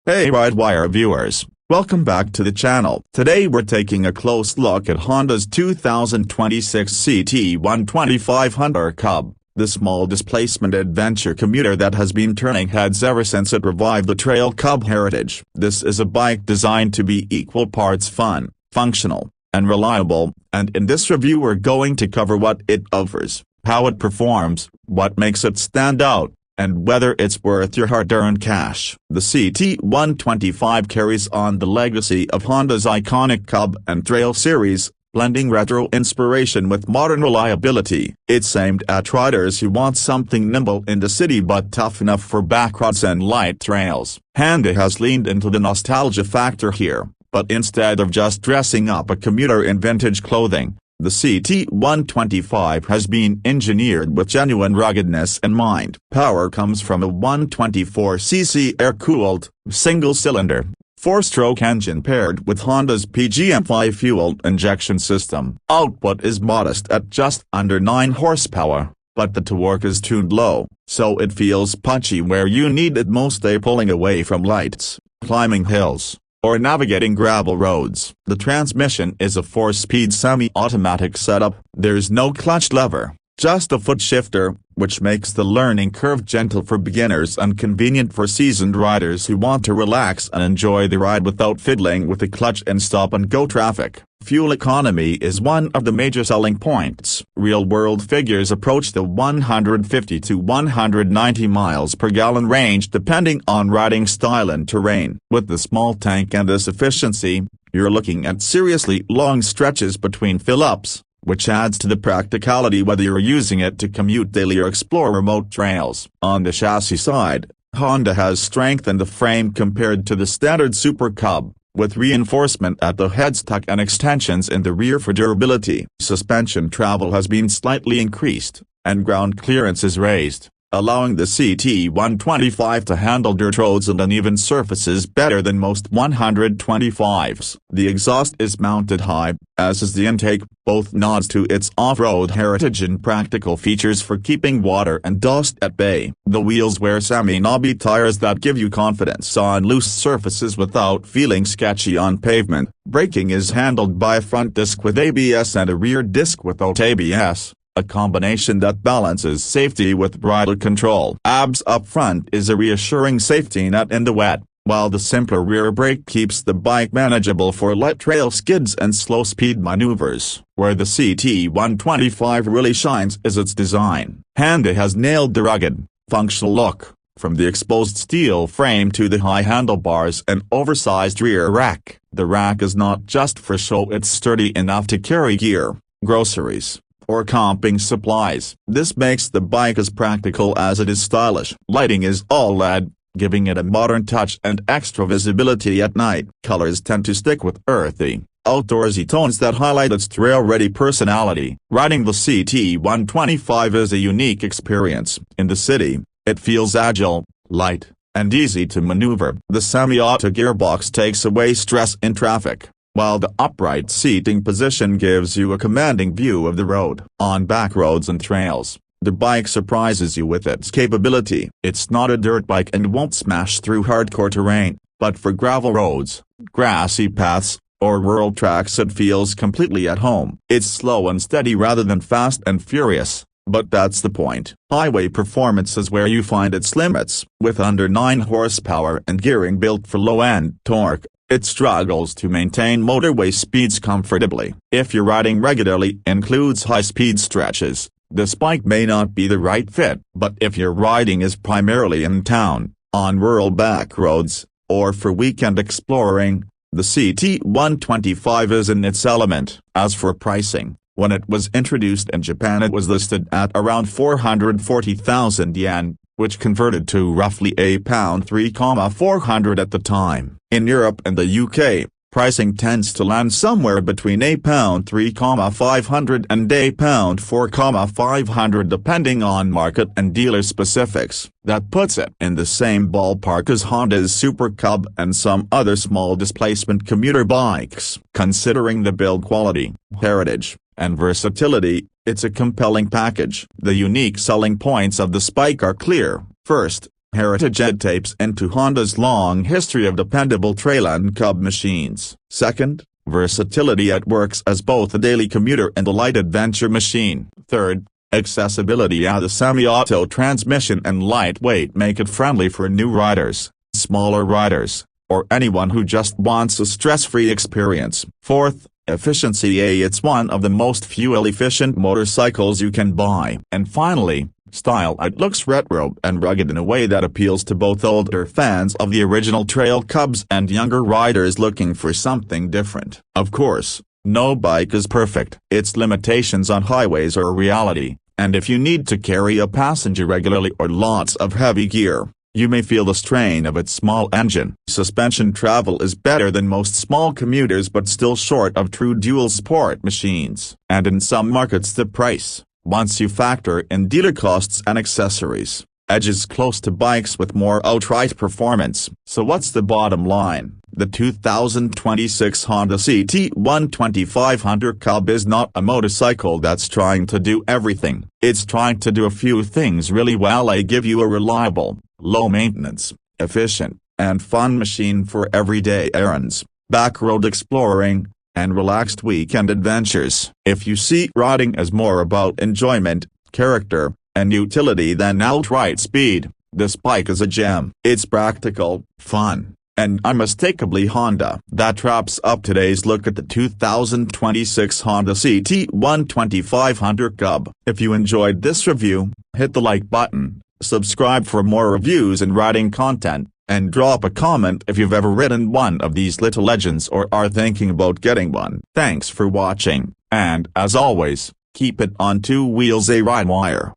Hey Ridewire viewers, welcome back to the channel. Today we're taking a close look at Honda's 2026 CT125 Hunter Cub, the small displacement adventure commuter that has been turning heads ever since it revived the Trail Cub heritage. This is a bike designed to be equal parts fun, functional, and reliable, and in this review we're going to cover what it offers, how it performs, what makes it stand out, and whether it's worth your hard-earned cash. The CT125 carries on the legacy of Honda's iconic Cub and Trail series, blending retro inspiration with modern reliability. It's aimed at riders who want something nimble in the city but tough enough for backroads and light trails. Honda has leaned into the nostalgia factor here, but instead of just dressing up a commuter in vintage clothing, the CT125 has been engineered with genuine ruggedness in mind. Power comes from a 124cc air-cooled, single-cylinder, 4-stroke engine paired with Honda's PGM5 fuel injection system. Output is modest at just under 9 horsepower, but the torque is tuned low, so it feels punchy where you need it most, pulling away from lights, climbing hills, or navigating gravel roads. The transmission is a 4-speed semi-automatic setup. There's no clutch lever, just a foot shifter, which makes the learning curve gentle for beginners and convenient for seasoned riders who want to relax and enjoy the ride without fiddling with the clutch in stop-and-go traffic. Fuel economy is one of the major selling points. Real-world figures approach the 150 to 190 miles per gallon range depending on riding style and terrain. With the small tank and this efficiency, you're looking at seriously long stretches between fill-ups, which adds to the practicality whether you're using it to commute daily or explore remote trails. On the chassis side, Honda has strengthened the frame compared to the standard Super Cub, with reinforcement at the headstock and extensions in the rear for durability. Suspension travel has been slightly increased, and ground clearance is raised, allowing the CT125 to handle dirt roads and uneven surfaces better than most 125s. The exhaust is mounted high, as is the intake, both nods to its off-road heritage and practical features for keeping water and dust at bay. The wheels wear semi-knobby tires that give you confidence on loose surfaces without feeling sketchy on pavement. Braking is handled by a front disc with ABS and a rear disc without ABS, a combination that balances safety with bridle control. ABS up front is a reassuring safety net in the wet, while the simpler rear brake keeps the bike manageable for light trail skids and slow-speed maneuvers. Where the CT125 really shines is its design. Honda has nailed the rugged, functional look, from the exposed steel frame to the high handlebars and oversized rear rack. The rack is not just for show, it's sturdy enough to carry gear, groceries, or camping supplies. This makes the bike as practical as it is stylish. Lighting is all LED, giving it a modern touch and extra visibility at night. Colors tend to stick with earthy, outdoorsy tones that highlight its trail-ready personality. Riding the CT125 is a unique experience. In the city, it feels agile, light, and easy to maneuver. The semi-auto gearbox takes away stress in traffic, while the upright seating position gives you a commanding view of the road. On back roads and trails, the bike surprises you with its capability. It's not a dirt bike and won't smash through hardcore terrain, but for gravel roads, grassy paths, or rural tracks it feels completely at home. It's slow and steady rather than fast and furious, but that's the point. Highway performance is where you find its limits. With under 9 horsepower and gearing built for low-end torque, it struggles to maintain motorway speeds comfortably. If your riding regularly includes high-speed stretches, this bike may not be the right fit. But if your riding is primarily in town, on rural back roads, or for weekend exploring, the CT125 is in its element. As for pricing, when it was introduced in Japan it was listed at around 440,000 yen, which converted to roughly £3,400 at the time. In Europe and the UK, pricing tends to land somewhere between £3,500 and £4,500 depending on market and dealer specifics. That puts it in the same ballpark as Honda's Super Cub and some other small displacement commuter bikes. Considering the build quality, heritage, and versatility, it's a compelling package. The unique selling points of the bike are clear. First, heritage it taps into Honda's long history of dependable Trail and Cub machines. Second, versatility, it works as both a daily commuter and a light adventure machine. Third, accessibility, the semi-auto transmission and lightweight make it friendly for new riders, smaller riders, or anyone who just wants a stress-free experience. Fourth, efficiency, it's one of the most fuel-efficient motorcycles you can buy. And finally, style, it looks retro and rugged in a way that appeals to both older fans of the original Trail Cubs and younger riders looking for something different. Of course, no bike is perfect. Its limitations on highways are a reality, and if you need to carry a passenger regularly or lots of heavy gear, you may feel the strain of its small engine. Suspension travel is better than most small commuters but still short of true dual-sport machines. And in some markets the price, once you factor in dealer costs and accessories, edges close to bikes with more outright performance. So what's the bottom line? The 2026 Honda CT125 Hunter Cub is not a motorcycle that's trying to do everything. It's trying to do a few things really well. I give you a reliable, low-maintenance, efficient, and fun machine for everyday errands, backroad exploring, and relaxed weekend adventures. If you see riding as more about enjoyment, character, and utility than outright speed, this bike is a gem. It's practical, fun, and unmistakably Honda. That wraps up today's look at the 2026 Honda CT125 Hunter Cub. If you enjoyed this review, hit the like button, subscribe for more reviews and riding content, and drop a comment if you've ever ridden one of these little legends or are thinking about getting one. Thanks for watching, and as always, keep it on two wheels, a ride wire.